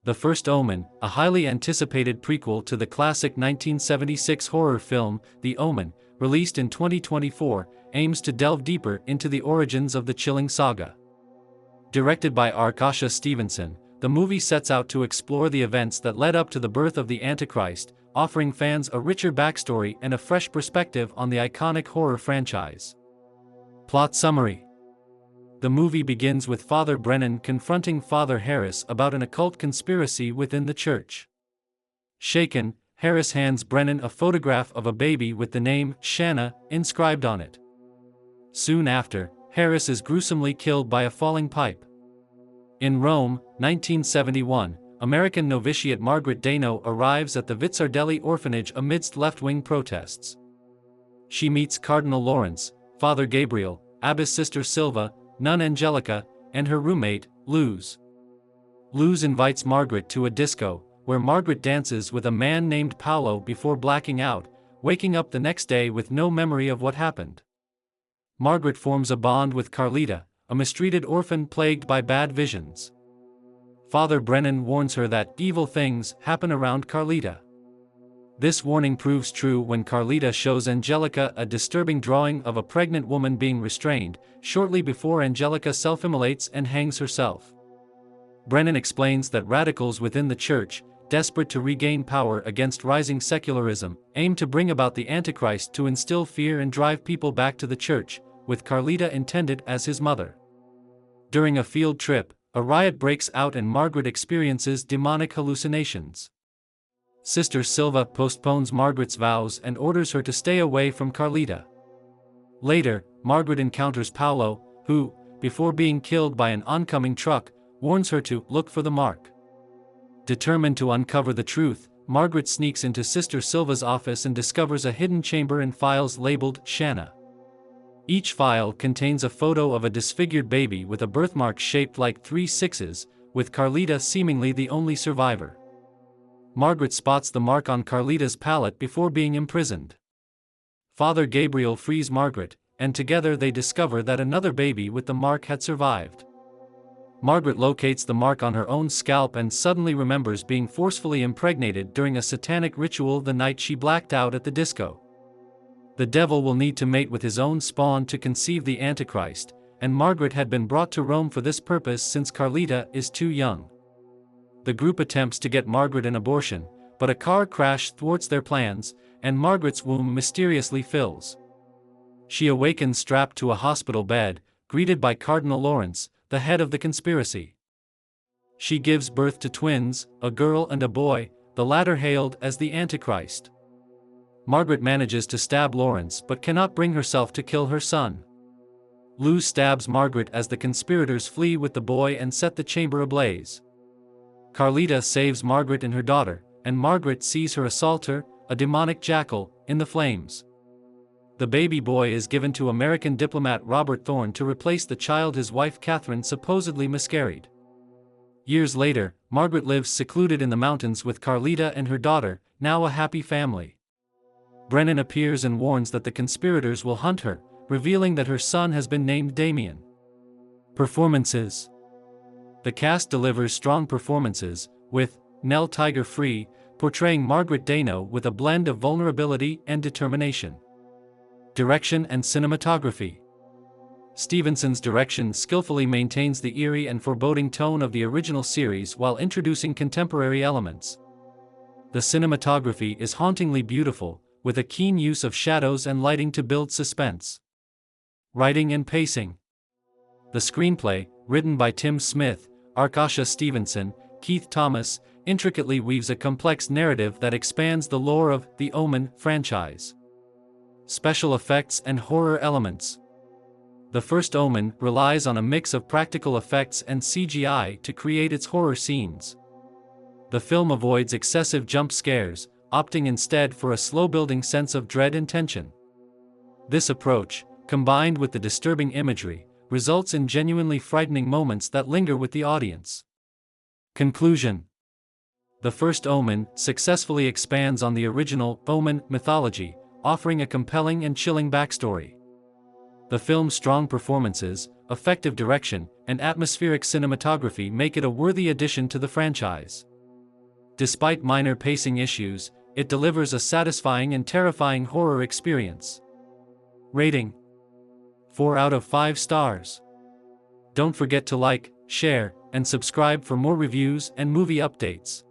The First Omen, a highly anticipated prequel to the classic 1976 horror film, The Omen, released in 2024, aims to delve deeper into the origins of the chilling saga. Directed by Arkasha Stevenson, the movie sets out to explore the events that led up to the birth of the Antichrist, offering fans a richer backstory and a fresh perspective on the iconic horror franchise. Plot summary. The movie begins with Father Brennan confronting Father Harris about an occult conspiracy within the church. Shaken, Harris hands Brennan a photograph of a baby with the name Shanna inscribed on it. Soon after, Harris is gruesomely killed by a falling pipe. In Rome, 1971, American novitiate Margaret Dano arrives at the Vizzardelli orphanage amidst left-wing protests. She meets Cardinal Lawrence, Father Gabriel, Abbess Sister Silva, Nun Angelica, and her roommate, Luz. Luz invites Margaret to a disco, where Margaret dances with a man named Paolo before blacking out, waking up the next day with no memory of what happened. Margaret forms a bond with Carlita, a mistreated orphan plagued by bad visions. Father Brennan warns her that evil things happen around Carlita. This warning proves true when Carlita shows Angelica a disturbing drawing of a pregnant woman being restrained, shortly before Angelica self-immolates and hangs herself. Brennan explains that radicals within the church, desperate to regain power against rising secularism, aim to bring about the Antichrist to instill fear and drive people back to the church, with Carlita intended as his mother. During a field trip, a riot breaks out and Margaret experiences demonic hallucinations. Sister Silva postpones Margaret's vows and orders her to stay away from Carlita. Later, Margaret encounters Paolo, who, before being killed by an oncoming truck, warns her to look for the mark. Determined to uncover the truth, Margaret sneaks into Sister Silva's office and discovers a hidden chamber and files labeled Shanna. Each file contains a photo of a disfigured baby with a birthmark shaped like 3 sixes, with Carlita seemingly the only survivor. Margaret spots the mark on Carlita's palate before being imprisoned. Father Gabriel frees Margaret, and together they discover that another baby with the mark had survived. Margaret locates the mark on her own scalp and suddenly remembers being forcefully impregnated during a satanic ritual the night she blacked out at the disco. The devil will need to mate with his own spawn to conceive the Antichrist, and Margaret had been brought to Rome for this purpose since Carlita is too young. The group attempts to get Margaret an abortion, but a car crash thwarts their plans, and Margaret's womb mysteriously fills. She awakens strapped to a hospital bed, greeted by Cardinal Lawrence, the head of the conspiracy. She gives birth to twins, a girl and a boy, the latter hailed as the Antichrist. Margaret manages to stab Lawrence but cannot bring herself to kill her son. Luz stabs Margaret as the conspirators flee with the boy and set the chamber ablaze. Carlita saves Margaret and her daughter, and Margaret sees her assaulter, a demonic jackal, in the flames. The baby boy is given to American diplomat Robert Thorne to replace the child his wife Catherine supposedly miscarried. Years later, Margaret lives secluded in the mountains with Carlita and her daughter, now a happy family. Brennan appears and warns that the conspirators will hunt her, revealing that her son has been named Damien. Performances. The cast delivers strong performances, with Nell Tiger Free portraying Margaret Dano with a blend of vulnerability and determination. Direction and cinematography. Stevenson's direction skillfully maintains the eerie and foreboding tone of the original series while introducing contemporary elements. The cinematography is hauntingly beautiful, with a keen use of shadows and lighting to build suspense. Writing and pacing. The screenplay, written by Tim Smith, Arkasha Stevenson, Keith Thomas, intricately weaves a complex narrative that expands the lore of the Omen franchise. Special effects and horror elements. The First Omen relies on a mix of practical effects and CGI to create its horror scenes. The film avoids excessive jump scares, opting instead for a slow-building sense of dread and tension. This approach, combined with the disturbing imagery, results in genuinely frightening moments that linger with the audience. Conclusion. The First Omen successfully expands on the original Omen mythology, offering a compelling and chilling backstory. The film's strong performances, effective direction, and atmospheric cinematography make it a worthy addition to the franchise. Despite minor pacing issues, it delivers a satisfying and terrifying horror experience. Rating: 4 out of 5 stars. Don't forget to like, share, and subscribe for more reviews and movie updates.